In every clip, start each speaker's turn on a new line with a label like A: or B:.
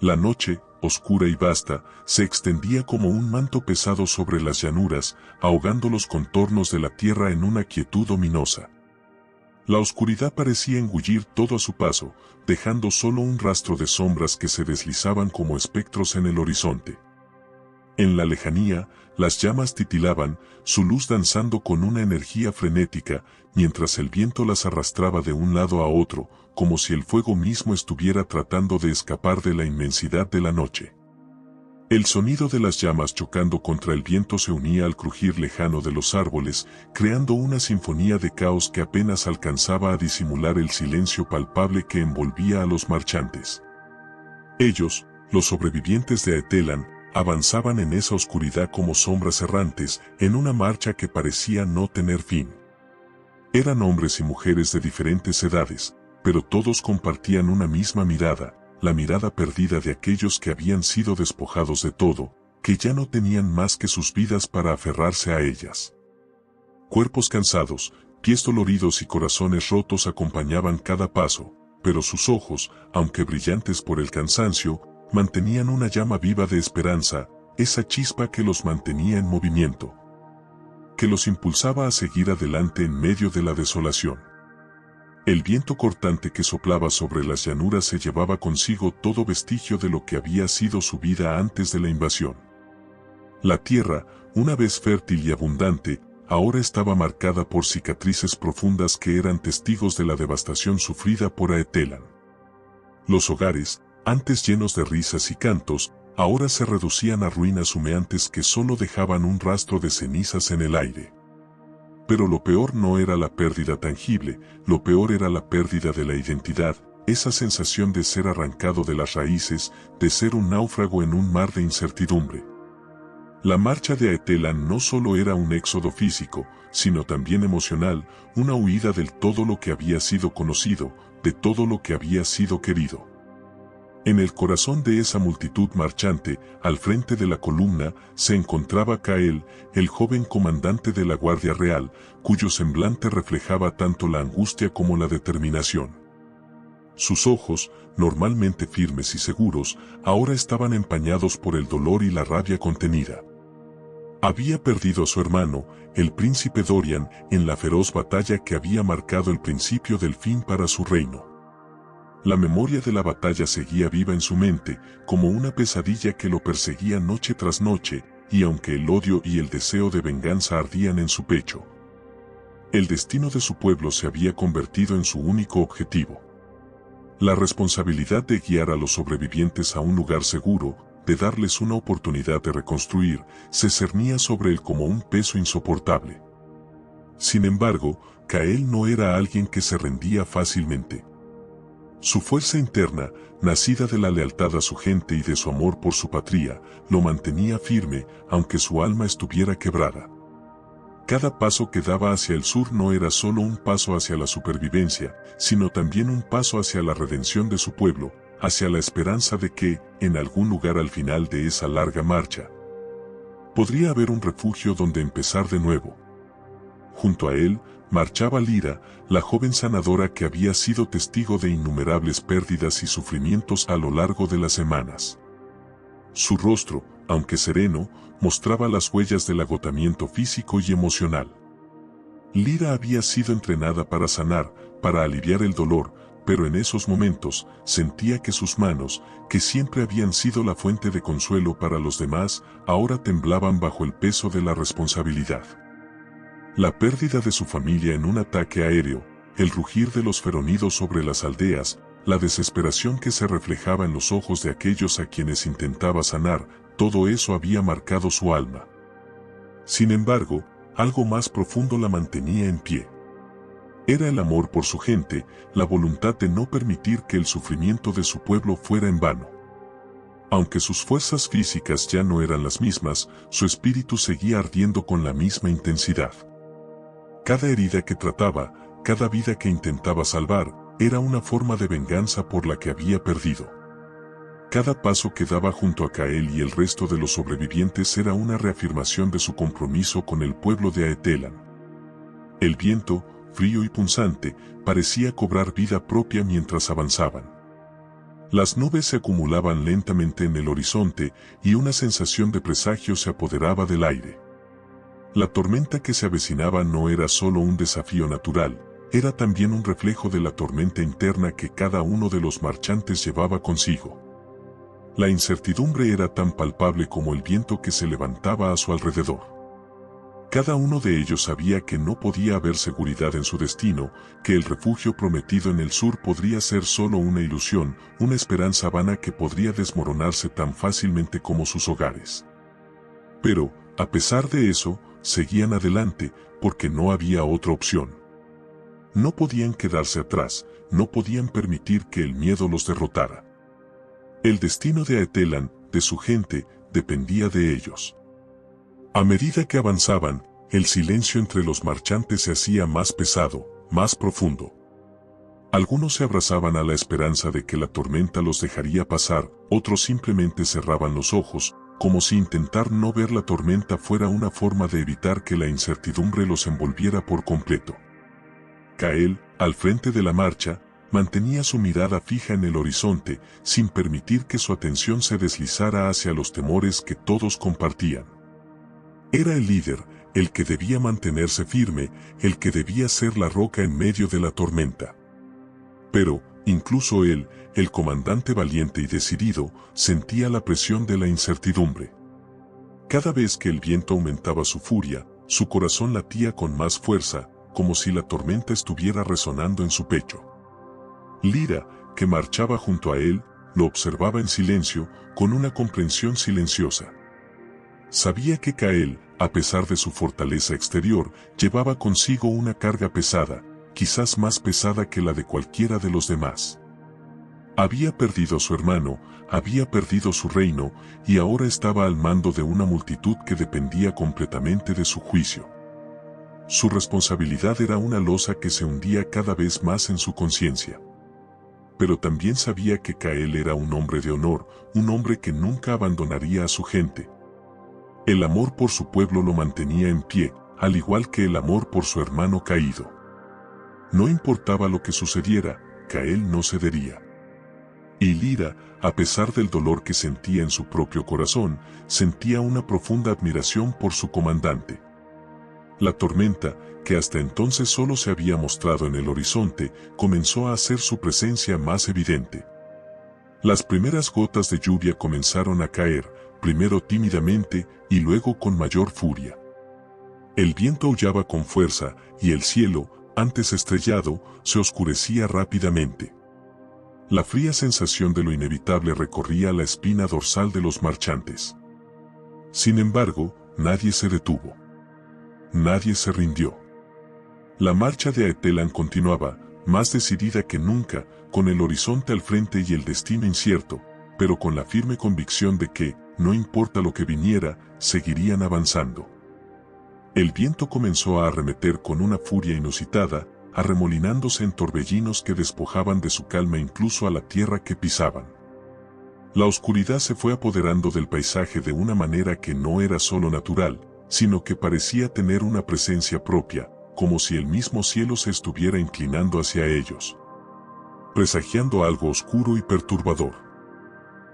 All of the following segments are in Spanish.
A: La noche, oscura y vasta, se extendía como un manto pesado sobre las llanuras, ahogando los contornos de la tierra en una quietud ominosa. La oscuridad parecía engullir todo a su paso, dejando solo un rastro de sombras que se deslizaban como espectros en el horizonte. En la lejanía, las llamas titilaban, su luz danzando con una energía frenética, mientras el viento las arrastraba de un lado a otro, como si el fuego mismo estuviera tratando de escapar de la inmensidad de la noche. El sonido de las llamas chocando contra el viento se unía al crujir lejano de los árboles, creando una sinfonía de caos que apenas alcanzaba a disimular el silencio palpable que envolvía a los marchantes. Ellos, los sobrevivientes de Aetelan, avanzaban en esa oscuridad como sombras errantes, en una marcha que parecía no tener fin. Eran hombres y mujeres de diferentes edades, pero todos compartían una misma mirada, la mirada perdida de aquellos que habían sido despojados de todo, que ya no tenían más que sus vidas para aferrarse a ellas. Cuerpos cansados, pies doloridos y corazones rotos acompañaban cada paso, pero sus ojos, aunque brillantes por el cansancio, mantenían una llama viva de esperanza, esa chispa que los mantenía en movimiento, que los impulsaba a seguir adelante en medio de la desolación. El viento cortante que soplaba sobre las llanuras se llevaba consigo todo vestigio de lo que había sido su vida antes de la invasión. La tierra, una vez fértil y abundante, ahora estaba marcada por cicatrices profundas que eran testigos de la devastación sufrida por Aetelan. Los hogares, antes llenos de risas y cantos, ahora se reducían a ruinas humeantes que solo dejaban un rastro de cenizas en el aire. Pero lo peor no era la pérdida tangible, lo peor era la pérdida de la identidad, esa sensación de ser arrancado de las raíces, de ser un náufrago en un mar de incertidumbre. La marcha de Aetelan no solo era un éxodo físico, sino también emocional, una huida del todo lo que había sido conocido, de todo lo que había sido querido. En el corazón de esa multitud marchante, al frente de la columna, se encontraba Cael, el joven comandante de la Guardia Real, cuyo semblante reflejaba tanto la angustia como la determinación. Sus ojos, normalmente firmes y seguros, ahora estaban empañados por el dolor y la rabia contenida. Había perdido a su hermano, el príncipe Dorian, en la feroz batalla que había marcado el principio del fin para su reino. La memoria de la batalla seguía viva en su mente, como una pesadilla que lo perseguía noche tras noche, y aunque el odio y el deseo de venganza ardían en su pecho, el destino de su pueblo se había convertido en su único objetivo. La responsabilidad de guiar a los sobrevivientes a un lugar seguro, de darles una oportunidad de reconstruir, se cernía sobre él como un peso insoportable. Sin embargo, Cael no era alguien que se rendía fácilmente. Su fuerza interna, nacida de la lealtad a su gente y de su amor por su patria, lo mantenía firme, aunque su alma estuviera quebrada. Cada paso que daba hacia el sur no era solo un paso hacia la supervivencia, sino también un paso hacia la redención de su pueblo, hacia la esperanza de que, en algún lugar al final de esa larga marcha, podría haber un refugio donde empezar de nuevo. Junto a él, marchaba Lira, la joven sanadora que había sido testigo de innumerables pérdidas y sufrimientos a lo largo de las semanas. Su rostro, aunque sereno, mostraba las huellas del agotamiento físico y emocional. Lira había sido entrenada para sanar, para aliviar el dolor, pero en esos momentos sentía que sus manos, que siempre habían sido la fuente de consuelo para los demás, ahora temblaban bajo el peso de la responsabilidad. La pérdida de su familia en un ataque aéreo, el rugir de los feronidos sobre las aldeas, la desesperación que se reflejaba en los ojos de aquellos a quienes intentaba sanar, todo eso había marcado su alma. Sin embargo, algo más profundo la mantenía en pie. Era el amor por su gente, la voluntad de no permitir que el sufrimiento de su pueblo fuera en vano. Aunque sus fuerzas físicas ya no eran las mismas, su espíritu seguía ardiendo con la misma intensidad. Cada herida que trataba, cada vida que intentaba salvar, era una forma de venganza por la que había perdido. Cada paso que daba junto a Cael y el resto de los sobrevivientes era una reafirmación de su compromiso con el pueblo de Aetelan. El viento, frío y punzante, parecía cobrar vida propia mientras avanzaban. Las nubes se acumulaban lentamente en el horizonte y una sensación de presagio se apoderaba del aire. La tormenta que se avecinaba no era solo un desafío natural, era también un reflejo de la tormenta interna que cada uno de los marchantes llevaba consigo. La incertidumbre era tan palpable como el viento que se levantaba a su alrededor. Cada uno de ellos sabía que no podía haber seguridad en su destino, que el refugio prometido en el sur podría ser solo una ilusión, una esperanza vana que podría desmoronarse tan fácilmente como sus hogares. Pero, a pesar de eso, seguían adelante, porque no había otra opción. No podían quedarse atrás, no podían permitir que el miedo los derrotara. El destino de Aetelan, de su gente, dependía de ellos. A medida que avanzaban, el silencio entre los marchantes se hacía más pesado, más profundo. Algunos se abrazaban a la esperanza de que la tormenta los dejaría pasar, otros simplemente cerraban los ojos, como si intentar no ver la tormenta fuera una forma de evitar que la incertidumbre los envolviera por completo. Kael, al frente de la marcha, mantenía su mirada fija en el horizonte, sin permitir que su atención se deslizara hacia los temores que todos compartían. Era el líder, el que debía mantenerse firme, el que debía ser la roca en medio de la tormenta. Pero, incluso él, el comandante valiente y decidido, sentía la presión de la incertidumbre. Cada vez que el viento aumentaba su furia, su corazón latía con más fuerza, como si la tormenta estuviera resonando en su pecho. Lyra, que marchaba junto a él, lo observaba en silencio, con una comprensión silenciosa. Sabía que Kael, a pesar de su fortaleza exterior, llevaba consigo una carga pesada, quizás más pesada que la de cualquiera de los demás. Había perdido a su hermano, había perdido su reino, y ahora estaba al mando de una multitud que dependía completamente de su juicio. Su responsabilidad era una losa que se hundía cada vez más en su conciencia. Pero también sabía que Kael era un hombre de honor, un hombre que nunca abandonaría a su gente. El amor por su pueblo lo mantenía en pie, al igual que el amor por su hermano caído. No importaba lo que sucediera, Kael no cedería. Y Lyra, a pesar del dolor que sentía en su propio corazón, sentía una profunda admiración por su comandante. La tormenta, que hasta entonces solo se había mostrado en el horizonte, comenzó a hacer su presencia más evidente. Las primeras gotas de lluvia comenzaron a caer, primero tímidamente y luego con mayor furia. El viento aullaba con fuerza y el cielo, antes estrellado, se oscurecía rápidamente. La fría sensación de lo inevitable recorría la espina dorsal de los marchantes. Sin embargo, nadie se detuvo. Nadie se rindió. La marcha de Aetelan continuaba, más decidida que nunca, con el horizonte al frente y el destino incierto, pero con la firme convicción de que, no importa lo que viniera, seguirían avanzando. El viento comenzó a arremeter con una furia inusitada, arremolinándose en torbellinos que despojaban de su calma incluso a la tierra que pisaban. La oscuridad se fue apoderando del paisaje de una manera que no era solo natural, sino que parecía tener una presencia propia, como si el mismo cielo se estuviera inclinando hacia ellos, presagiando algo oscuro y perturbador.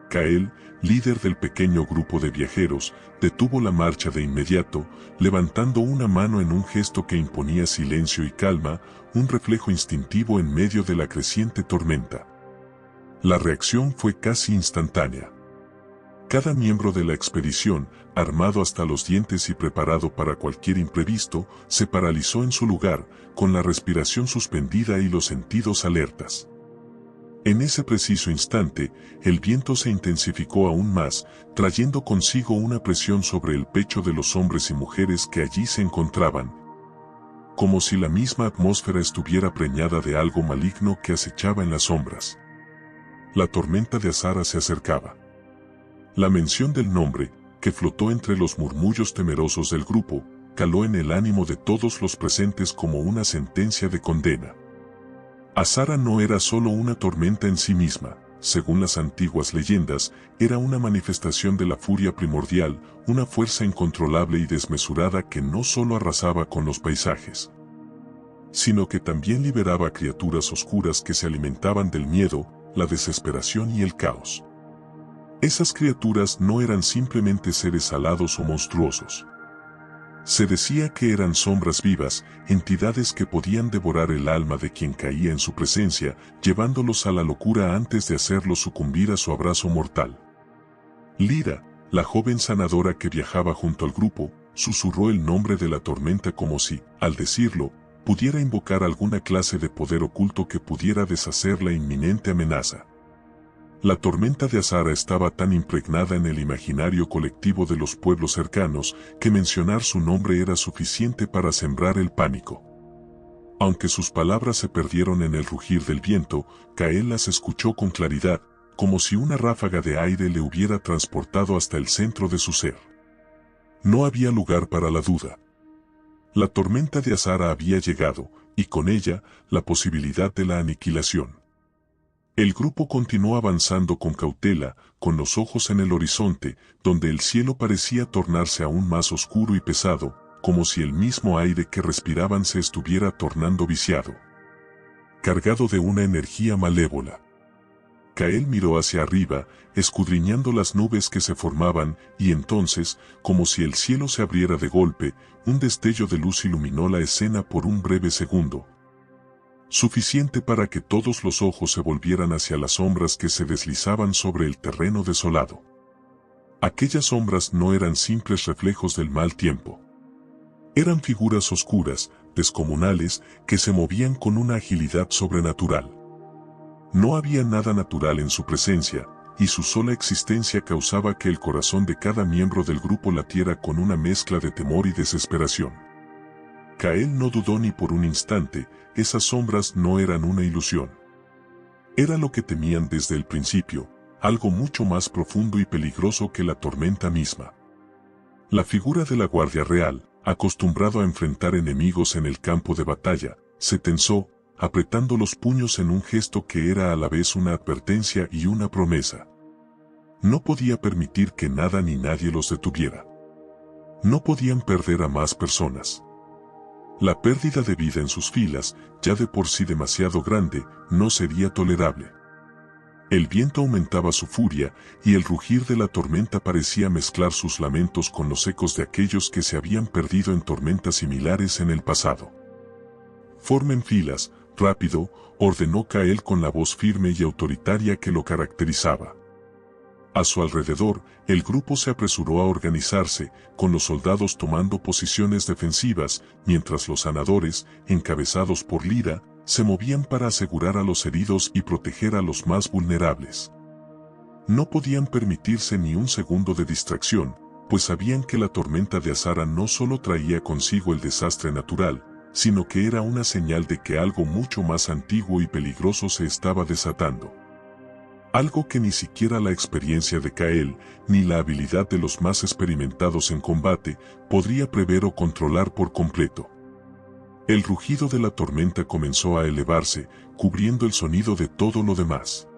A: Kael, líder del pequeño grupo de viajeros, detuvo la marcha de inmediato, levantando una mano en un gesto que imponía silencio y calma, un reflejo instintivo en medio de la creciente tormenta. La reacción fue casi instantánea. Cada miembro de la expedición, armado hasta los dientes y preparado para cualquier imprevisto, se paralizó en su lugar, con la respiración suspendida y los sentidos alertas. En ese preciso instante, el viento se intensificó aún más, trayendo consigo una presión sobre el pecho de los hombres y mujeres que allí se encontraban, como si la misma atmósfera estuviera preñada de algo maligno que acechaba en las sombras. La tormenta de Azara se acercaba. La mención del nombre, que flotó entre los murmullos temerosos del grupo, caló en el ánimo de todos los presentes como una sentencia de condena. Azara no era solo una tormenta en sí misma, según las antiguas leyendas, era una manifestación de la furia primordial, una fuerza incontrolable y desmesurada que no solo arrasaba con los paisajes, sino que también liberaba criaturas oscuras que se alimentaban del miedo, la desesperación y el caos. Esas criaturas no eran simplemente seres alados o monstruosos. Se decía que eran sombras vivas, entidades que podían devorar el alma de quien caía en su presencia, llevándolos a la locura antes de hacerlos sucumbir a su abrazo mortal. Lyra, la joven sanadora que viajaba junto al grupo, susurró el nombre de la tormenta como si, al decirlo, pudiera invocar alguna clase de poder oculto que pudiera deshacer la inminente amenaza. La tormenta de Azara estaba tan impregnada en el imaginario colectivo de los pueblos cercanos que mencionar su nombre era suficiente para sembrar el pánico. Aunque sus palabras se perdieron en el rugir del viento, Kael las escuchó con claridad, como si una ráfaga de aire le hubiera transportado hasta el centro de su ser. No había lugar para la duda. La tormenta de Azara había llegado, y con ella, la posibilidad de la aniquilación. El grupo continuó avanzando con cautela, con los ojos en el horizonte, donde el cielo parecía tornarse aún más oscuro y pesado, como si el mismo aire que respiraban se estuviera tornando viciado, cargado de una energía malévola. Kael miró hacia arriba, escudriñando las nubes que se formaban, y entonces, como si el cielo se abriera de golpe, un destello de luz iluminó la escena por un breve segundo. Suficiente para que todos los ojos se volvieran hacia las sombras que se deslizaban sobre el terreno desolado. Aquellas sombras no eran simples reflejos del mal tiempo. Eran figuras oscuras, descomunales, que se movían con una agilidad sobrenatural. No había nada natural en su presencia, y su sola existencia causaba que el corazón de cada miembro del grupo latiera con una mezcla de temor y desesperación. Kael no dudó ni por un instante, esas sombras no eran una ilusión. Era lo que temían desde el principio, algo mucho más profundo y peligroso que la tormenta misma. La figura de la Guardia Real, acostumbrado a enfrentar enemigos en el campo de batalla, se tensó, apretando los puños en un gesto que era a la vez una advertencia y una promesa. No podía permitir que nada ni nadie los detuviera. No podían perder a más personas. La pérdida de vida en sus filas, ya de por sí demasiado grande, no sería tolerable. El viento aumentaba su furia, y el rugir de la tormenta parecía mezclar sus lamentos con los ecos de aquellos que se habían perdido en tormentas similares en el pasado. «Formen filas, rápido», ordenó Kael con la voz firme y autoritaria que lo caracterizaba. A su alrededor, el grupo se apresuró a organizarse, con los soldados tomando posiciones defensivas, mientras los sanadores, encabezados por Lyra, se movían para asegurar a los heridos y proteger a los más vulnerables. No podían permitirse ni un segundo de distracción, pues sabían que la tormenta de Azara no solo traía consigo el desastre natural, sino que era una señal de que algo mucho más antiguo y peligroso se estaba desatando. Algo que ni siquiera la experiencia de Kael, ni la habilidad de los más experimentados en combate, podría prever o controlar por completo. El rugido de la tormenta comenzó a elevarse, cubriendo el sonido de todo lo demás.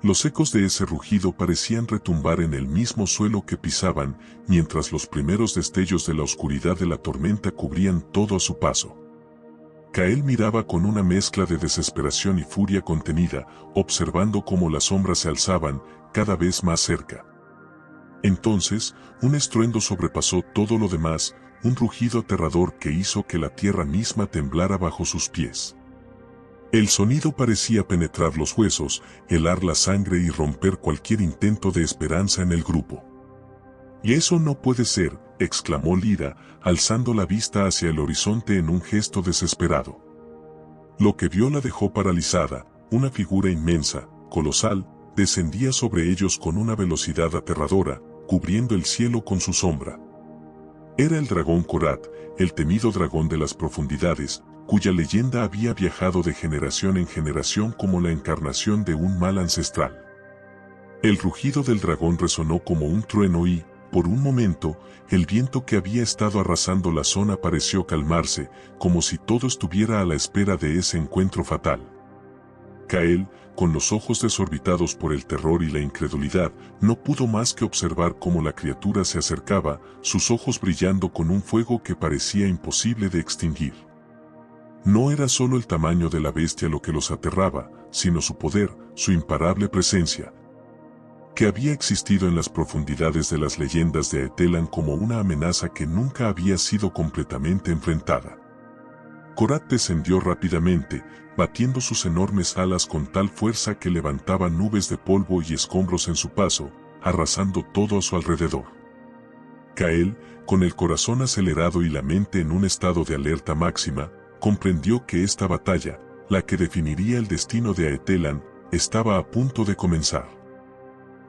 A: Los ecos de ese rugido parecían retumbar en el mismo suelo que pisaban, mientras los primeros destellos de la oscuridad de la tormenta cubrían todo a su paso. Kael miraba con una mezcla de desesperación y furia contenida, observando cómo las sombras se alzaban, cada vez más cerca. Entonces, un estruendo sobrepasó todo lo demás, un rugido aterrador que hizo que la tierra misma temblara bajo sus pies. El sonido parecía penetrar los huesos, helar la sangre y romper cualquier intento de esperanza en el grupo. «Y eso no puede ser», exclamó Lyra, alzando la vista hacia el horizonte en un gesto desesperado. Lo que vio la dejó paralizada, una figura inmensa, colosal, descendía sobre ellos con una velocidad aterradora, cubriendo el cielo con su sombra. Era el dragón Korat, el temido dragón de las profundidades, cuya leyenda había viajado de generación en generación como la encarnación de un mal ancestral. El rugido del dragón resonó como un trueno y, por un momento, el viento que había estado arrasando la zona pareció calmarse, como si todo estuviera a la espera de ese encuentro fatal. Kael, con los ojos desorbitados por el terror y la incredulidad, no pudo más que observar cómo la criatura se acercaba, sus ojos brillando con un fuego que parecía imposible de extinguir. No era solo el tamaño de la bestia lo que los aterraba, sino su poder, su imparable presencia, que había existido en las profundidades de las leyendas de Aetelan como una amenaza que nunca había sido completamente enfrentada. Korath descendió rápidamente, batiendo sus enormes alas con tal fuerza que levantaba nubes de polvo y escombros en su paso, arrasando todo a su alrededor. Kael, con el corazón acelerado y la mente en un estado de alerta máxima, comprendió que esta batalla, la que definiría el destino de Aetelan, estaba a punto de comenzar.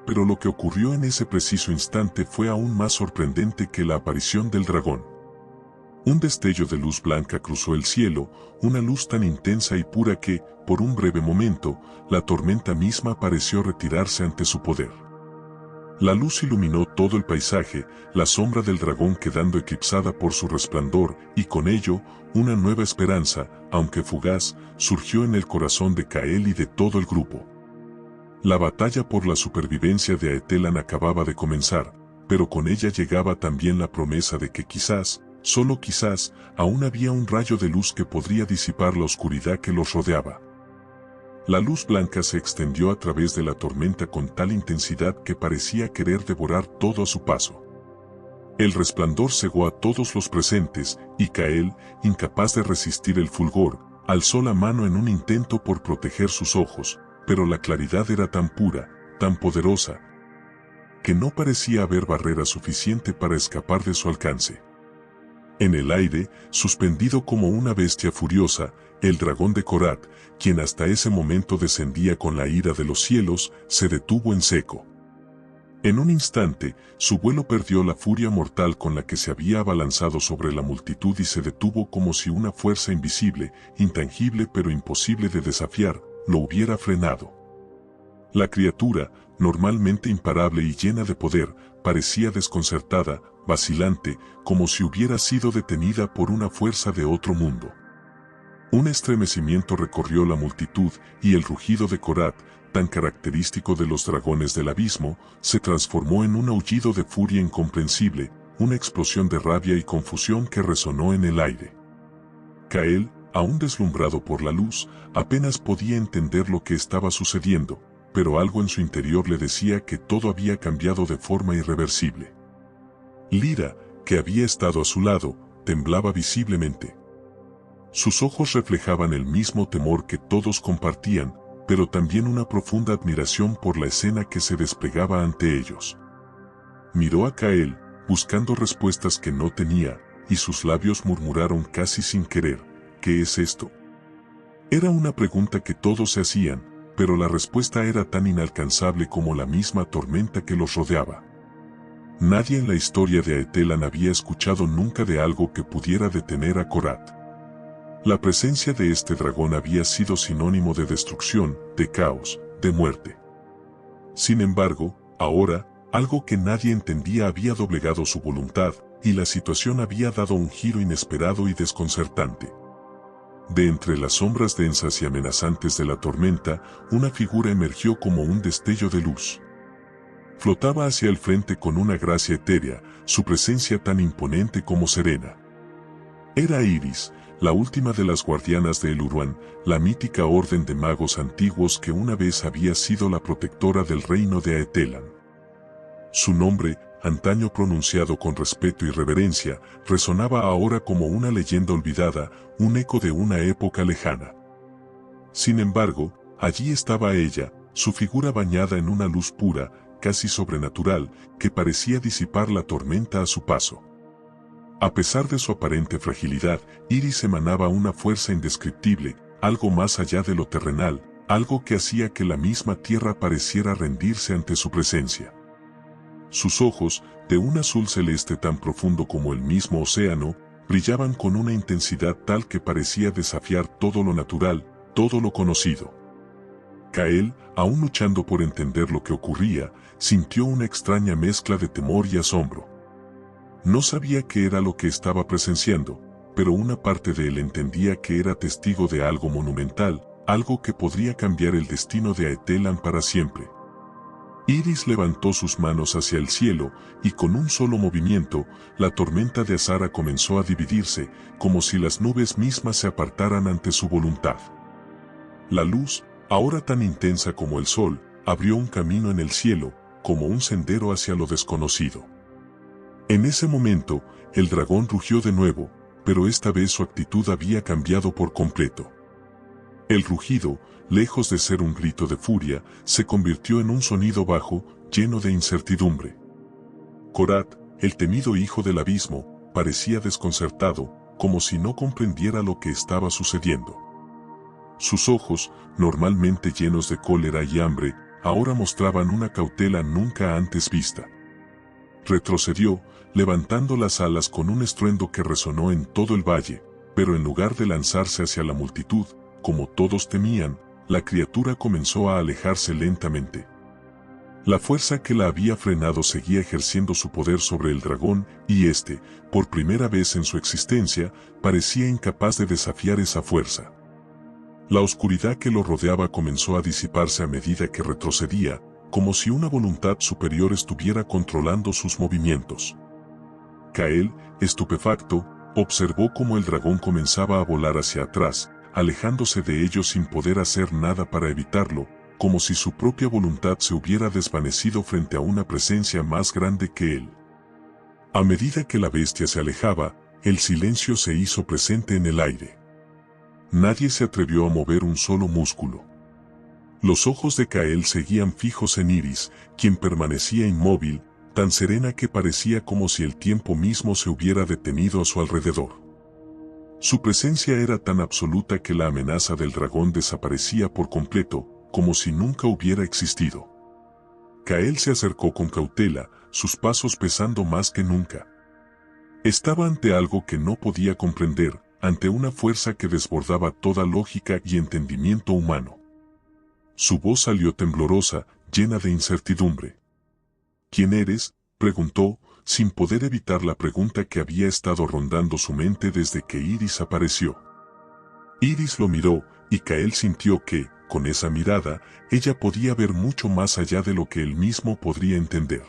A: Pero lo que ocurrió en ese preciso instante fue aún más sorprendente que la aparición del dragón. Un destello de luz blanca cruzó el cielo, una luz tan intensa y pura que, por un breve momento, la tormenta misma pareció retirarse ante su poder. La luz iluminó todo el paisaje, la sombra del dragón quedando eclipsada por su resplandor, y con ello, una nueva esperanza, aunque fugaz, surgió en el corazón de Kael y de todo el grupo. La batalla por la supervivencia de Aetelan acababa de comenzar, pero con ella llegaba también la promesa de que quizás, solo quizás, aún había un rayo de luz que podría disipar la oscuridad que los rodeaba. La luz blanca se extendió a través de la tormenta con tal intensidad que parecía querer devorar todo a su paso. El resplandor cegó a todos los presentes, y Kael, incapaz de resistir el fulgor, alzó la mano en un intento por proteger sus ojos, pero la claridad era tan pura, tan poderosa, que no parecía haber barrera suficiente para escapar de su alcance. En el aire, suspendido como una bestia furiosa, el dragón de Korath, quien hasta ese momento descendía con la ira de los cielos, se detuvo en seco. En un instante, su vuelo perdió la furia mortal con la que se había abalanzado sobre la multitud y se detuvo como si una fuerza invisible, intangible pero imposible de desafiar, lo hubiera frenado. La criatura, normalmente imparable y llena de poder, parecía desconcertada, vacilante, como si hubiera sido detenida por una fuerza de otro mundo. Un estremecimiento recorrió la multitud, y el rugido de Korath, tan característico de los dragones del abismo, se transformó en un aullido de furia incomprensible, una explosión de rabia y confusión que resonó en el aire. Kael, aún deslumbrado por la luz, apenas podía entender lo que estaba sucediendo, pero algo en su interior le decía que todo había cambiado de forma irreversible. Lyra, que había estado a su lado, temblaba visiblemente. Sus ojos reflejaban el mismo temor que todos compartían, pero también una profunda admiración por la escena que se desplegaba ante ellos. Miró a Kael, buscando respuestas que no tenía, y sus labios murmuraron casi sin querer, ¿qué es esto? Era una pregunta que todos se hacían, pero la respuesta era tan inalcanzable como la misma tormenta que los rodeaba. Nadie en la historia de Aetelan había escuchado nunca de algo que pudiera detener a Korath. La presencia de este dragón había sido sinónimo de destrucción, de caos, de muerte. Sin embargo, ahora, algo que nadie entendía había doblegado su voluntad, y la situación había dado un giro inesperado y desconcertante. De entre las sombras densas y amenazantes de la tormenta, una figura emergió como un destello de luz. Flotaba hacia el frente con una gracia etérea, su presencia tan imponente como serena. Era Iris, la última de las guardianas de Eluruan, la mítica orden de magos antiguos que una vez había sido la protectora del reino de Aetelan. Su nombre, antaño pronunciado con respeto y reverencia, resonaba ahora como una leyenda olvidada, un eco de una época lejana. Sin embargo, allí estaba ella, su figura bañada en una luz pura, casi sobrenatural, que parecía disipar la tormenta a su paso. A pesar de su aparente fragilidad, Iris emanaba una fuerza indescriptible, algo más allá de lo terrenal, algo que hacía que la misma tierra pareciera rendirse ante su presencia. Sus ojos, de un azul celeste tan profundo como el mismo océano, brillaban con una intensidad tal que parecía desafiar todo lo natural, todo lo conocido. Kael, aún luchando por entender lo que ocurría, sintió una extraña mezcla de temor y asombro. No sabía qué era lo que estaba presenciando, pero una parte de él entendía que era testigo de algo monumental, algo que podría cambiar el destino de Aetelan para siempre. Iris levantó sus manos hacia el cielo, y con un solo movimiento, la tormenta de Azara comenzó a dividirse, como si las nubes mismas se apartaran ante su voluntad. La luz, ahora tan intensa como el sol, abrió un camino en el cielo, como un sendero hacia lo desconocido. En ese momento, el dragón rugió de nuevo, pero esta vez su actitud había cambiado por completo. El rugido, lejos de ser un grito de furia, se convirtió en un sonido bajo, lleno de incertidumbre. Korat, el temido hijo del abismo, parecía desconcertado, como si no comprendiera lo que estaba sucediendo. Sus ojos, normalmente llenos de cólera y hambre, ahora mostraban una cautela nunca antes vista. Retrocedió, levantando las alas con un estruendo que resonó en todo el valle, pero en lugar de lanzarse hacia la multitud, como todos temían, la criatura comenzó a alejarse lentamente. La fuerza que la había frenado seguía ejerciendo su poder sobre el dragón, y éste, por primera vez en su existencia, parecía incapaz de desafiar esa fuerza. La oscuridad que lo rodeaba comenzó a disiparse a medida que retrocedía, como si una voluntad superior estuviera controlando sus movimientos. Kael, estupefacto, observó cómo el dragón comenzaba a volar hacia atrás, alejándose de ellos sin poder hacer nada para evitarlo, como si su propia voluntad se hubiera desvanecido frente a una presencia más grande que él. A medida que la bestia se alejaba, el silencio se hizo presente en el aire. Nadie se atrevió a mover un solo músculo. Los ojos de Kael seguían fijos en Iris, quien permanecía inmóvil, tan serena que parecía como si el tiempo mismo se hubiera detenido a su alrededor. Su presencia era tan absoluta que la amenaza del dragón desaparecía por completo, como si nunca hubiera existido. Kael se acercó con cautela, sus pasos pesando más que nunca. Estaba ante algo que no podía comprender, ante una fuerza que desbordaba toda lógica y entendimiento humano. Su voz salió temblorosa, llena de incertidumbre. ¿Quién eres?, preguntó, sin poder evitar la pregunta que había estado rondando su mente desde que Iris apareció. Iris lo miró, y Kael sintió que, con esa mirada, ella podía ver mucho más allá de lo que él mismo podría entender.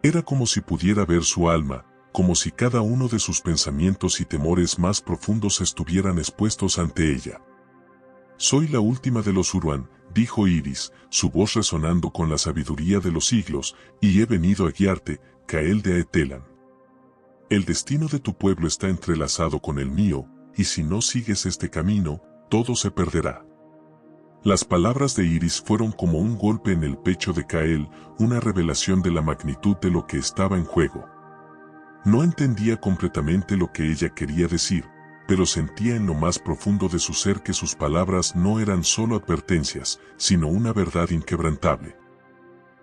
A: Era como si pudiera ver su alma, como si cada uno de sus pensamientos y temores más profundos estuvieran expuestos ante ella. «Soy la última de los Urwan», dijo Iris, su voz resonando con la sabiduría de los siglos, «y he venido a guiarte, Kael de Aetelan. El destino de tu pueblo está entrelazado con el mío, y si no sigues este camino, todo se perderá». Las palabras de Iris fueron como un golpe en el pecho de Kael, una revelación de la magnitud de lo que estaba en juego. No entendía completamente lo que ella quería decir, pero sentía en lo más profundo de su ser que sus palabras no eran solo advertencias, sino una verdad inquebrantable.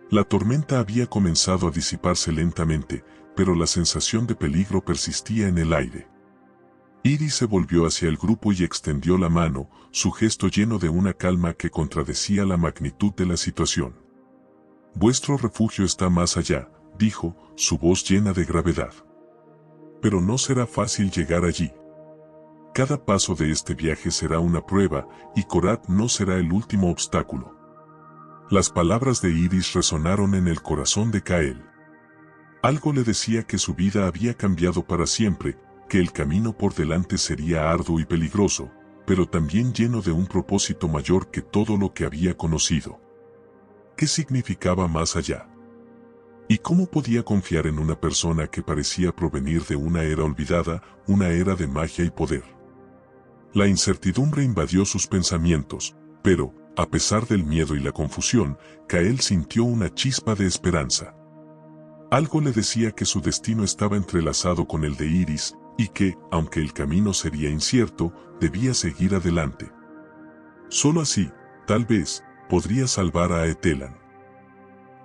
A: La tormenta había comenzado a disiparse lentamente, pero la sensación de peligro persistía en el aire. Iris se volvió hacia el grupo y extendió la mano, su gesto lleno de una calma que contradecía la magnitud de la situación. «Vuestro refugio está más allá», dijo, su voz llena de gravedad. «Pero no será fácil llegar allí. Cada paso de este viaje será una prueba, y Korat no será el último obstáculo». Las palabras de Iris resonaron en el corazón de Kael. Algo le decía que su vida había cambiado para siempre, que el camino por delante sería arduo y peligroso, pero también lleno de un propósito mayor que todo lo que había conocido. ¿Qué significaba más allá? ¿Y cómo podía confiar en una persona que parecía provenir de una era olvidada, una era de magia y poder? La incertidumbre invadió sus pensamientos, pero, a pesar del miedo y la confusión, Kael sintió una chispa de esperanza. Algo le decía que su destino estaba entrelazado con el de Iris, y que, aunque el camino sería incierto, debía seguir adelante. Solo así, tal vez, podría salvar a Aetelan.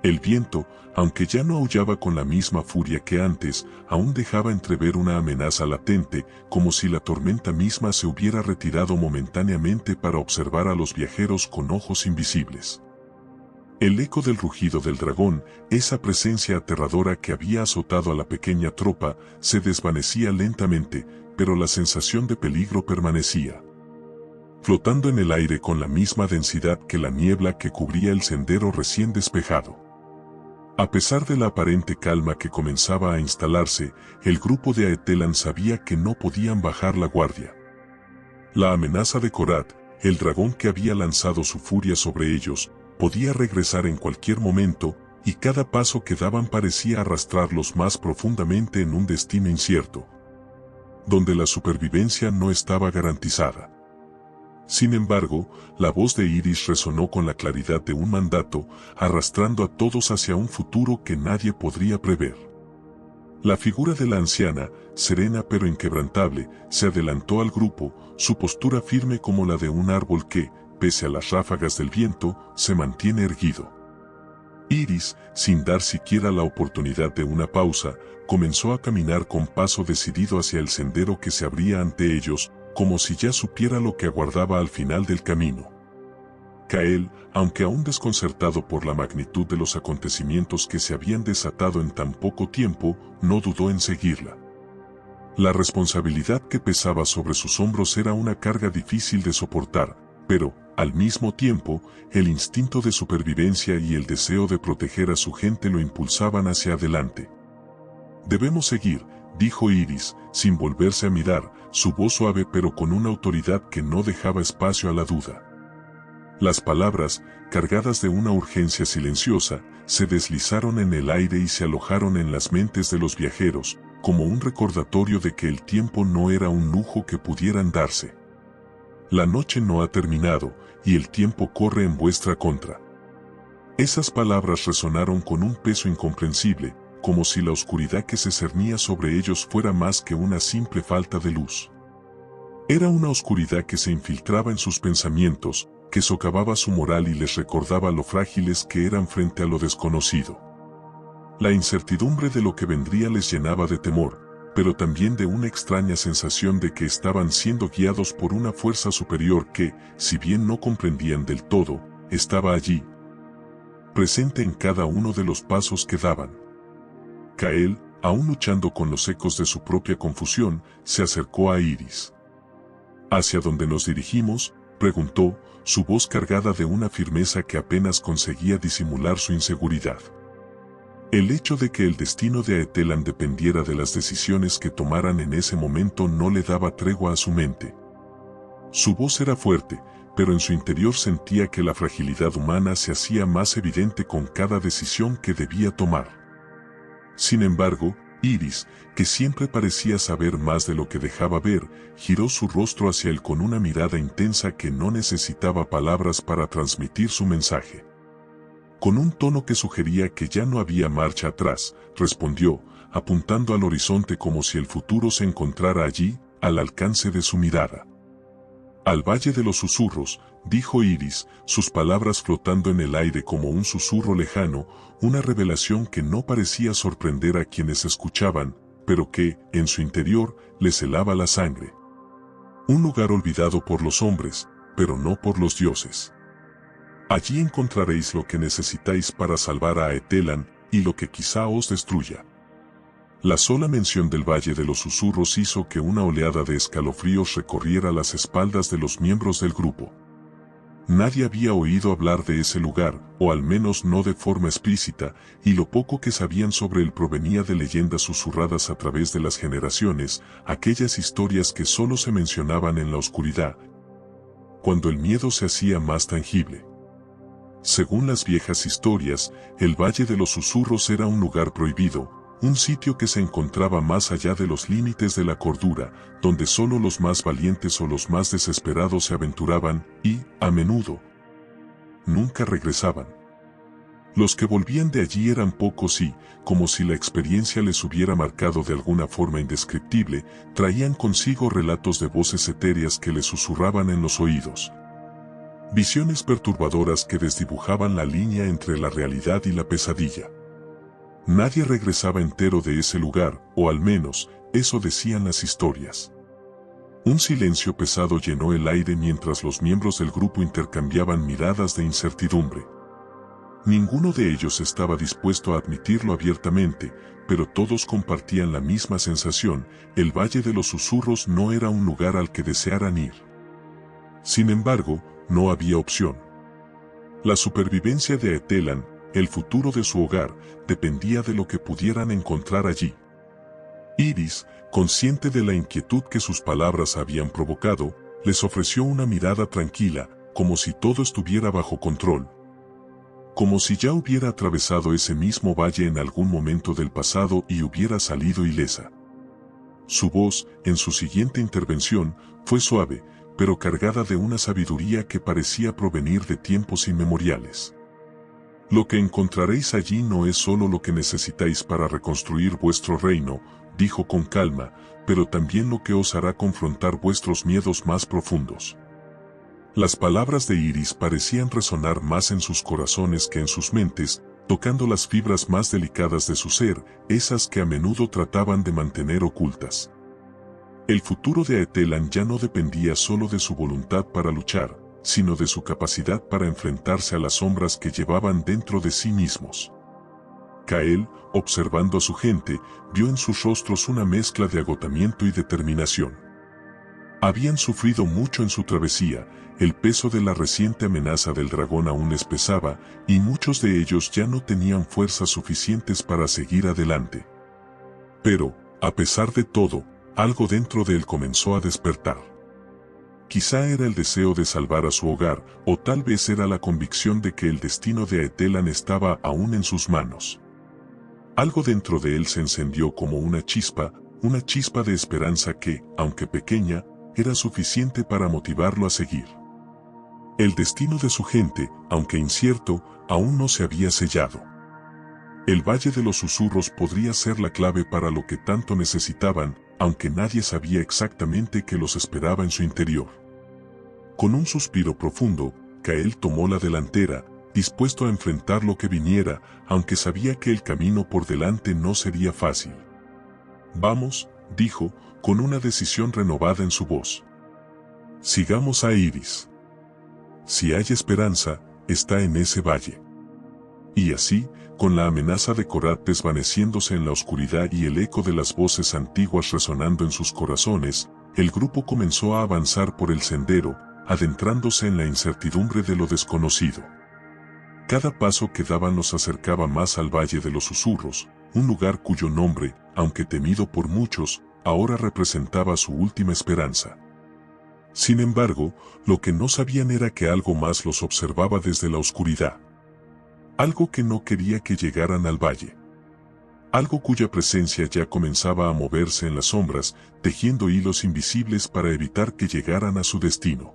A: El viento, aunque ya no aullaba con la misma furia que antes, aún dejaba entrever una amenaza latente, como si la tormenta misma se hubiera retirado momentáneamente para observar a los viajeros con ojos invisibles. El eco del rugido del dragón, esa presencia aterradora que había azotado a la pequeña tropa, se desvanecía lentamente, pero la sensación de peligro permanecía. flotando en el aire con la misma densidad que la niebla que cubría el sendero recién despejado. A pesar de la aparente calma que comenzaba a instalarse, el grupo de Aetelan sabía que no podían bajar la guardia. La amenaza de Korath, el dragón que había lanzado su furia sobre ellos, podía regresar en cualquier momento, y cada paso que daban parecía arrastrarlos más profundamente en un destino incierto, donde la supervivencia no estaba garantizada. Sin embargo, la voz de Iris resonó con la claridad de un mandato, arrastrando a todos hacia un futuro que nadie podría prever. La figura de la anciana, serena pero inquebrantable, se adelantó al grupo, su postura firme como la de un árbol que, pese a las ráfagas del viento, se mantiene erguido. Iris, sin dar siquiera la oportunidad de una pausa, comenzó a caminar con paso decidido hacia el sendero que se abría ante ellos, como si ya supiera lo que aguardaba al final del camino. Kael, aunque aún desconcertado por la magnitud de los acontecimientos que se habían desatado en tan poco tiempo, no dudó en seguirla. La responsabilidad que pesaba sobre sus hombros era una carga difícil de soportar, pero, al mismo tiempo, el instinto de supervivencia y el deseo de proteger a su gente lo impulsaban hacia adelante. «Debemos seguir», dijo Iris, sin volverse a mirar, su voz suave pero con una autoridad que no dejaba espacio a la duda. Las palabras, cargadas de una urgencia silenciosa, se deslizaron en el aire y se alojaron en las mentes de los viajeros, como un recordatorio de que el tiempo no era un lujo que pudieran darse. La noche no ha terminado, y el tiempo corre en vuestra contra. Esas palabras resonaron con un peso incomprensible, como si la oscuridad que se cernía sobre ellos fuera más que una simple falta de luz. Era una oscuridad que se infiltraba en sus pensamientos, que socavaba su moral y les recordaba lo frágiles que eran frente a lo desconocido. La incertidumbre de lo que vendría les llenaba de temor, pero también de una extraña sensación de que estaban siendo guiados por una fuerza superior que, si bien no comprendían del todo, estaba allí, presente en cada uno de los pasos que daban. Kael, aún luchando con los ecos de su propia confusión, se acercó a Iris. «¿Hacia dónde nos dirigimos?», preguntó, su voz cargada de una firmeza que apenas conseguía disimular su inseguridad. El hecho de que el destino de Aetelan dependiera de las decisiones que tomaran en ese momento no le daba tregua a su mente. Su voz era fuerte, pero en su interior sentía que la fragilidad humana se hacía más evidente con cada decisión que debía tomar. Sin embargo, Iris, que siempre parecía saber más de lo que dejaba ver, giró su rostro hacia él con una mirada intensa que no necesitaba palabras para transmitir su mensaje. Con un tono que sugería que ya no había marcha atrás, respondió, apuntando al horizonte como si el futuro se encontrara allí, al alcance de su mirada. «Al Valle de los Susurros», dijo Iris, sus palabras flotando en el aire como un susurro lejano, una revelación que no parecía sorprender a quienes escuchaban, pero que, en su interior, les helaba la sangre. «Un lugar olvidado por los hombres, pero no por los dioses. Allí encontraréis lo que necesitáis para salvar a Aetelan, y lo que quizá os destruya». La sola mención del Valle de los Susurros hizo que una oleada de escalofríos recorriera las espaldas de los miembros del grupo. Nadie había oído hablar de ese lugar, o al menos no de forma explícita, y lo poco que sabían sobre él provenía de leyendas susurradas a través de las generaciones, aquellas historias que solo se mencionaban en la oscuridad, cuando el miedo se hacía más tangible. Según las viejas historias, el Valle de los Susurros era un lugar prohibido, un sitio que se encontraba más allá de los límites de la cordura, donde solo los más valientes o los más desesperados se aventuraban, y, a menudo, nunca regresaban. Los que volvían de allí eran pocos y, como si la experiencia les hubiera marcado de alguna forma indescriptible, traían consigo relatos de voces etéreas que les susurraban en los oídos. Visiones perturbadoras que desdibujaban la línea entre la realidad y la pesadilla. Nadie regresaba entero de ese lugar, o al menos, eso decían las historias. Un silencio pesado llenó el aire mientras los miembros del grupo intercambiaban miradas de incertidumbre. Ninguno de ellos estaba dispuesto a admitirlo abiertamente, pero todos compartían la misma sensación: el Valle de los Susurros no era un lugar al que desearan ir. Sin embargo, no había opción. La supervivencia de Aetelan, el futuro de su hogar, dependía de lo que pudieran encontrar allí. Iris, consciente de la inquietud que sus palabras habían provocado, les ofreció una mirada tranquila, como si todo estuviera bajo control. Como si ya hubiera atravesado ese mismo valle en algún momento del pasado y hubiera salido ilesa. Su voz, en su siguiente intervención, fue suave, pero cargada de una sabiduría que parecía provenir de tiempos inmemoriales. Lo que encontraréis allí no es solo lo que necesitáis para reconstruir vuestro reino, dijo con calma, pero también lo que os hará confrontar vuestros miedos más profundos. Las palabras de Iris parecían resonar más en sus corazones que en sus mentes, tocando las fibras más delicadas de su ser, esas que a menudo trataban de mantener ocultas. El futuro de Aetelan ya no dependía solo de su voluntad para luchar, sino de su capacidad para enfrentarse a las sombras que llevaban dentro de sí mismos. Kael, observando a su gente, vio en sus rostros una mezcla de agotamiento y determinación. Habían sufrido mucho en su travesía, el peso de la reciente amenaza del dragón aún les pesaba, y muchos de ellos ya no tenían fuerzas suficientes para seguir adelante. Pero, a pesar de todo, algo dentro de él comenzó a despertar. Quizá era el deseo de salvar a su hogar, o tal vez era la convicción de que el destino de Aetelan estaba aún en sus manos. Algo dentro de él se encendió como una chispa de esperanza que, aunque pequeña, era suficiente para motivarlo a seguir. El destino de su gente, aunque incierto, aún no se había sellado. El Valle de los Susurros podría ser la clave para lo que tanto necesitaban, aunque nadie sabía exactamente qué los esperaba en su interior. Con un suspiro profundo, Kael tomó la delantera, dispuesto a enfrentar lo que viniera, aunque sabía que el camino por delante no sería fácil. «Vamos», dijo, con una decisión renovada en su voz. «Sigamos a Iris. Si hay esperanza, está en ese valle». Y así, con la amenaza de Korat desvaneciéndose en la oscuridad y el eco de las voces antiguas resonando en sus corazones, el grupo comenzó a avanzar por el sendero, adentrándose en la incertidumbre de lo desconocido. Cada paso que daban los acercaba más al Valle de los Susurros, un lugar cuyo nombre, aunque temido por muchos, ahora representaba su última esperanza. Sin embargo, lo que no sabían era que algo más los observaba desde la oscuridad. Algo que no quería que llegaran al valle. Algo cuya presencia ya comenzaba a moverse en las sombras, tejiendo hilos invisibles para evitar que llegaran a su destino.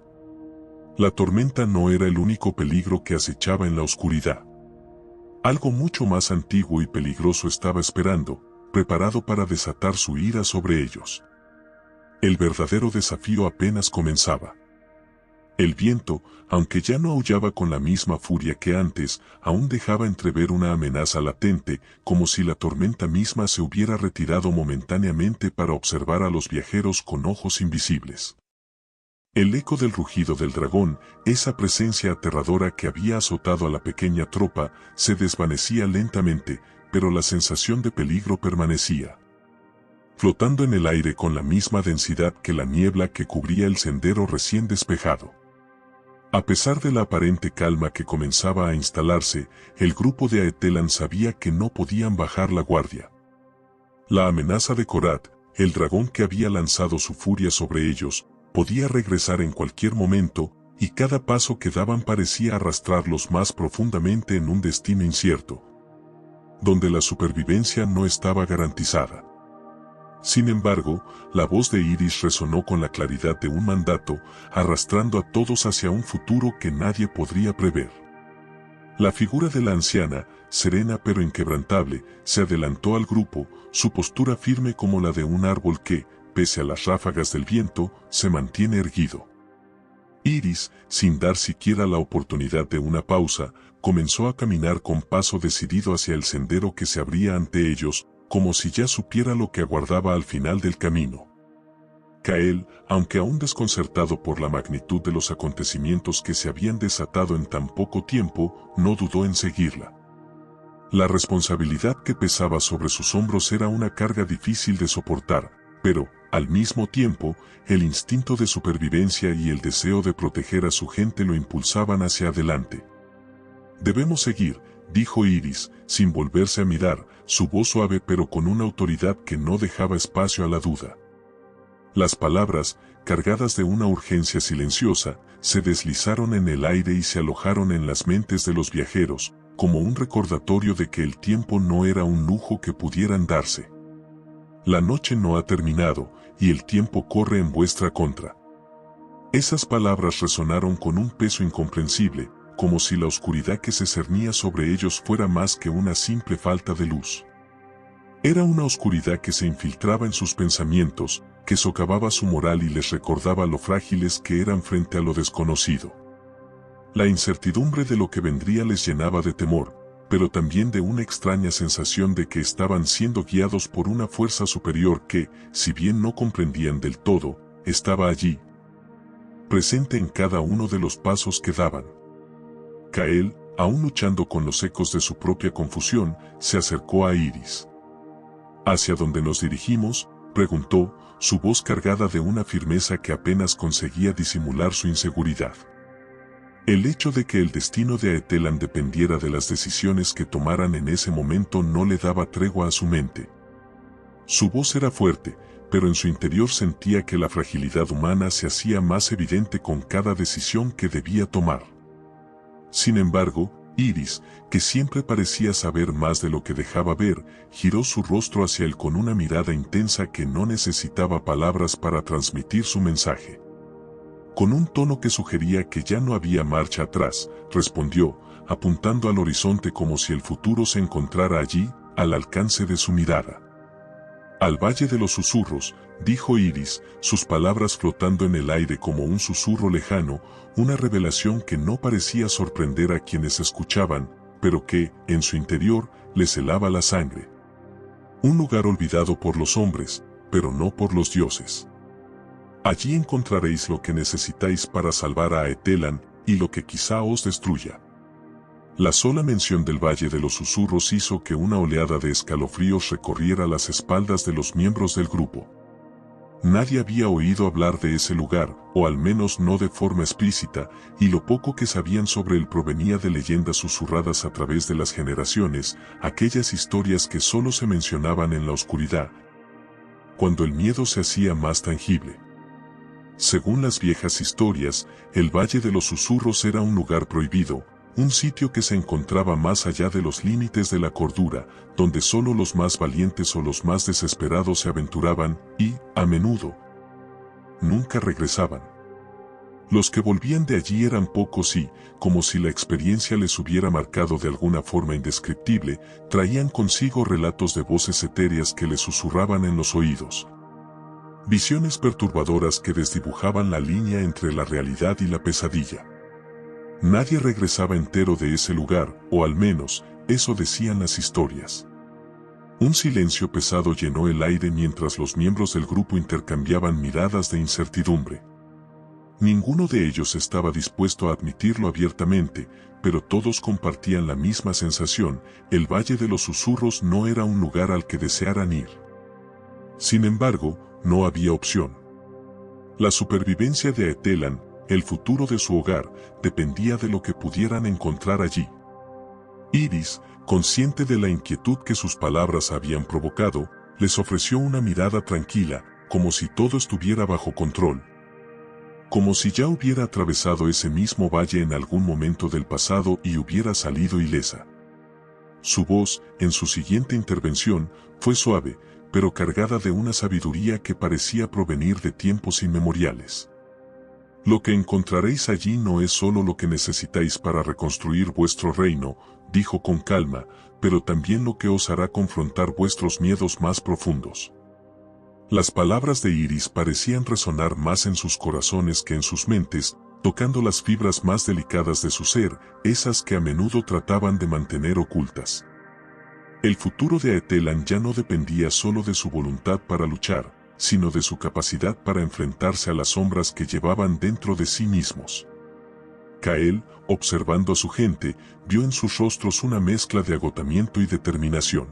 A: La tormenta no era el único peligro que acechaba en la oscuridad. Algo mucho más antiguo y peligroso estaba esperando, preparado para desatar su ira sobre ellos. El verdadero desafío apenas comenzaba. El viento, aunque ya no aullaba con la misma furia que antes, aún dejaba entrever una amenaza latente, como si la tormenta misma se hubiera retirado momentáneamente para observar a los viajeros con ojos invisibles. El eco del rugido del dragón, esa presencia aterradora que había azotado a la pequeña tropa, se desvanecía lentamente, pero la sensación de peligro permanecía. Flotando en el aire con la misma densidad que la niebla que cubría el sendero recién despejado. A pesar de la aparente calma que comenzaba a instalarse, el grupo de Aetelan sabía que no podían bajar la guardia. La amenaza de Korat, el dragón que había lanzado su furia sobre ellos, podía regresar en cualquier momento, y cada paso que daban parecía arrastrarlos más profundamente en un destino incierto, donde la supervivencia no estaba garantizada. Sin embargo, la voz de Iris resonó con la claridad de un mandato, arrastrando a todos hacia un futuro que nadie podría prever. La figura de la anciana, serena pero inquebrantable, se adelantó al grupo, su postura firme como la de un árbol que, pese a las ráfagas del viento, se mantiene erguido. Iris, sin dar siquiera la oportunidad de una pausa, comenzó a caminar con paso decidido hacia el sendero que se abría ante ellos, como si ya supiera lo que aguardaba al final del camino. Kael, aunque aún desconcertado por la magnitud de los acontecimientos que se habían desatado en tan poco tiempo, no dudó en seguirla. La responsabilidad que pesaba sobre sus hombros era una carga difícil de soportar, pero, Al mismo tiempo, el instinto de supervivencia y el deseo de proteger a su gente lo impulsaban hacia adelante. «Debemos seguir», dijo Iris, sin volverse a mirar, su voz suave pero con una autoridad que no dejaba espacio a la duda. Las palabras, cargadas de una urgencia silenciosa, se deslizaron en el aire y se alojaron en las mentes de los viajeros, como un recordatorio de que el tiempo no era un lujo que pudieran darse. La noche no ha terminado, y el tiempo corre en vuestra contra. Esas palabras resonaron con un peso incomprensible, como si la oscuridad que se cernía sobre ellos fuera más que una simple falta de luz. Era una oscuridad que se infiltraba en sus pensamientos, que socavaba su moral y les recordaba lo frágiles que eran frente a lo desconocido. La incertidumbre de lo que vendría les llenaba de temor, pero también de una extraña sensación de que estaban siendo guiados por una fuerza superior que, si bien no comprendían del todo, estaba allí, presente en cada uno de los pasos que daban. Kael, aún luchando con los ecos de su propia confusión, se acercó a Iris. «¿Hacia dónde nos dirigimos?», preguntó, su voz cargada de una firmeza que apenas conseguía disimular su inseguridad. El hecho de que el destino de Aetelan dependiera de las decisiones que tomaran en ese momento no le daba tregua a su mente. Su voz era fuerte, pero en su interior sentía que la fragilidad humana se hacía más evidente con cada decisión que debía tomar. Sin embargo, Iris, que siempre parecía saber más de lo que dejaba ver, giró su rostro hacia él con una mirada intensa que no necesitaba palabras para transmitir su mensaje. Con un tono que sugería que ya no había marcha atrás, respondió, apuntando al horizonte como si el futuro se encontrara allí, al alcance de su mirada. «Al Valle de los Susurros», dijo Iris, sus palabras flotando en el aire como un susurro lejano, una revelación que no parecía sorprender a quienes escuchaban, pero que, en su interior, les helaba la sangre. «Un lugar olvidado por los hombres, pero no por los dioses. Allí encontraréis lo que necesitáis para salvar a Aetelan, y lo que quizá os destruya». La sola mención del Valle de los Susurros hizo que una oleada de escalofríos recorriera las espaldas de los miembros del grupo. Nadie había oído hablar de ese lugar, o al menos no de forma explícita, y lo poco que sabían sobre él provenía de leyendas susurradas a través de las generaciones, aquellas historias que solo se mencionaban en la oscuridad, cuando el miedo se hacía más tangible. Según las viejas historias, el Valle de los Susurros era un lugar prohibido, un sitio que se encontraba más allá de los límites de la cordura, donde solo los más valientes o los más desesperados se aventuraban, y, a menudo, nunca regresaban. Los que volvían de allí eran pocos y, como si la experiencia les hubiera marcado de alguna forma indescriptible, traían consigo relatos de voces etéreas que les susurraban en los oídos. Visiones perturbadoras que desdibujaban la línea entre la realidad y la pesadilla. Nadie regresaba entero de ese lugar, o al menos, eso decían las historias. Un silencio pesado llenó el aire mientras los miembros del grupo intercambiaban miradas de incertidumbre. Ninguno de ellos estaba dispuesto a admitirlo abiertamente, pero todos compartían la misma sensación: el Valle de los Susurros no era un lugar al que desearan ir. Sin embargo, no había opción. La supervivencia de Aetelan, el futuro de su hogar, dependía de lo que pudieran encontrar allí. Iris, consciente de la inquietud que sus palabras habían provocado, les ofreció una mirada tranquila, como si todo estuviera bajo control. Como si ya hubiera atravesado ese mismo valle en algún momento del pasado y hubiera salido ilesa. Su voz, en su siguiente intervención, fue suave, pero cargada de una sabiduría que parecía provenir de tiempos inmemoriales. «Lo que encontraréis allí no es solo lo que necesitáis para reconstruir vuestro reino», dijo con calma, «pero también lo que os hará confrontar vuestros miedos más profundos». Las palabras de Iris parecían resonar más en sus corazones que en sus mentes, tocando las fibras más delicadas de su ser, esas que a menudo trataban de mantener ocultas. El futuro de Aetelan ya no dependía solo de su voluntad para luchar, sino de su capacidad para enfrentarse a las sombras que llevaban dentro de sí mismos. Kael, observando a su gente, vio en sus rostros una mezcla de agotamiento y determinación.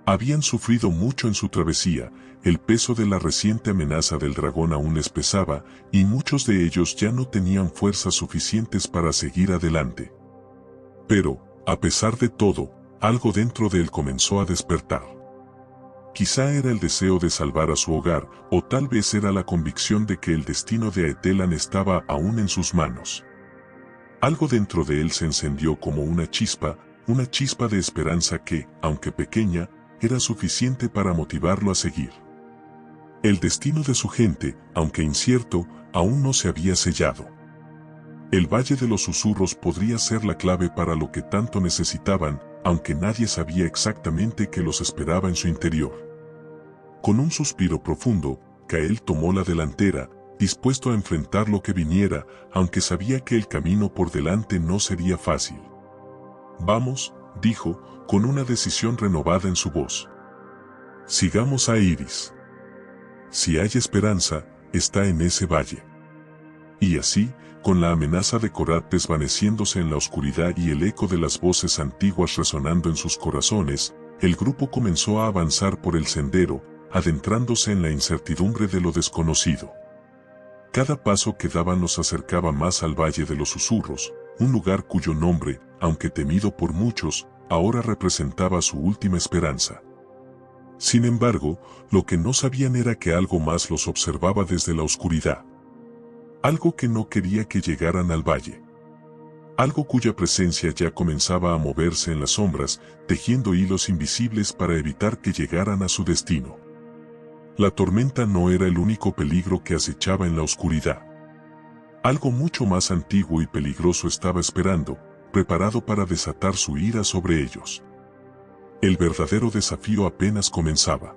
A: Habían sufrido mucho en su travesía, el peso de la reciente amenaza del dragón aún les pesaba, y muchos de ellos ya no tenían fuerzas suficientes para seguir adelante. Pero, a pesar de todo, algo dentro de él comenzó a despertar. Quizá era el deseo de salvar a su hogar, o tal vez era la convicción de que el destino de Aetelan estaba aún en sus manos. Algo dentro de él se encendió como una chispa de esperanza que, aunque pequeña, era suficiente para motivarlo a seguir. El destino de su gente, aunque incierto, aún no se había sellado. El Valle de los Susurros podría ser la clave para lo que tanto necesitaban, aunque nadie sabía exactamente qué los esperaba en su interior. Con un suspiro profundo, Kael tomó la delantera, dispuesto a enfrentar lo que viniera, aunque sabía que el camino por delante no sería fácil. «Vamos», dijo, con una decisión renovada en su voz. «Sigamos a Iris. Si hay esperanza, está en ese valle». Y así, con la amenaza de Korat desvaneciéndose en la oscuridad y el eco de las voces antiguas resonando en sus corazones, el grupo comenzó a avanzar por el sendero, adentrándose en la incertidumbre de lo desconocido. Cada paso que daban los acercaba más al Valle de los Susurros, un lugar cuyo nombre, aunque temido por muchos, ahora representaba su última esperanza. Sin embargo, lo que no sabían era que algo más los observaba desde la oscuridad. Algo que no quería que llegaran al valle. Algo cuya presencia ya comenzaba a moverse en las sombras, tejiendo hilos invisibles para evitar que llegaran a su destino. La tormenta no era el único peligro que acechaba en la oscuridad. Algo mucho más antiguo y peligroso estaba esperando, preparado para desatar su ira sobre ellos. El verdadero desafío apenas comenzaba.